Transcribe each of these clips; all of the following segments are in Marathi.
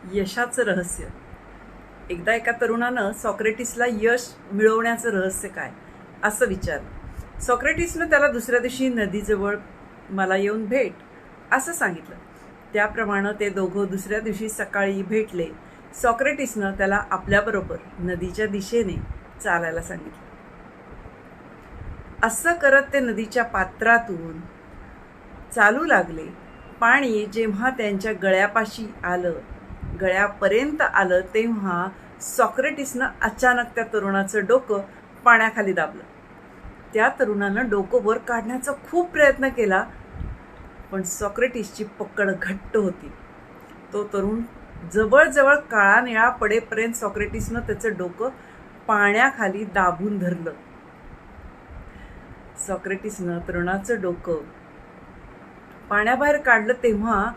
यशाचं रहस्य. एकदा एका तरुणानं सॉक्रेटिसला यश मिळवण्याचं रहस्य काय असं विचारलं. सॉक्रेटिसनं त्याला दुसऱ्या दिवशी नदीजवळ मला येऊन भेट असं सांगितलं. त्याप्रमाणे ते दोघं दुसऱ्या दिवशी सकाळी भेटले. सॉक्रेटिसनं त्याला आपल्याबरोबर नदीच्या दिशेने चालायला सांगितलं. असं करत ते नदीच्या पात्रातून चालू लागले. पाणी जेव्हा त्यांच्या गळ्यापर्यंत आलं तेव्हा सॉक्रेटिसनं अचानक त्या तरुणाचं डोकं पाण्याखाली दाबलं. त्या तरुणानं डोकं वर काढण्याचा खूप प्रयत्न केला, पण सॉक्रेटिसची पकड घट्ट होती. तो तरुण जवळजवळ काळा निळा पडेपर्यंत सॉक्रेटिसनं त्याचं डोकं पाण्याखाली दाबून धरलं. सॉक्रेटिसनं तरुणाचं डोकं पाण्याबाहेर काढलं तेव्हा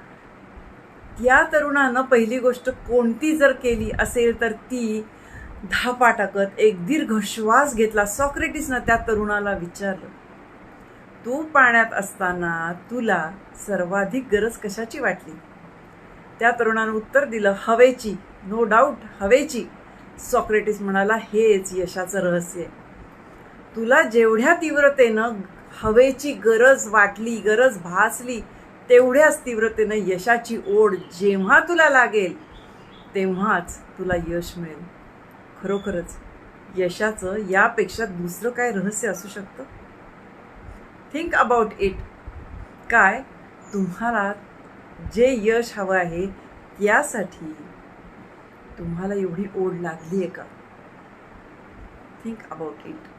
त्या तरुणानं पहिली गोष्ट कोणती जर केली असेल तर ती धापा टाकत एक दीर्घ श्वास घेतला. सॉक्रेटिसनं त्या तरुणाला विचारलं, तू पाण्यात असताना तुला सर्वाधिक गरज कशाची वाटली? त्या तरुणानं उत्तर दिलं, हवेची. नो डाऊट, हवेची. सॉक्रेटिस म्हणाला, हेच यशाचं रहस्य आहे. तुला जेवढ्या तीव्रतेनं हवेची गरज वाटली, गरज भासली, तेवढ्याच तीव्रतेनं यशाची ओढ जेव्हा तुला लागेल तेव्हाच तुला यश मिळेल. खरोखरच यशाचं यापेक्षा दुसरं काय रहस्य असू शकतं? Think about it. काय तुम्हाला जे यश हवं आहे त्यासाठी तुम्हाला एवढी ओढ लागली आहे का? Think about it.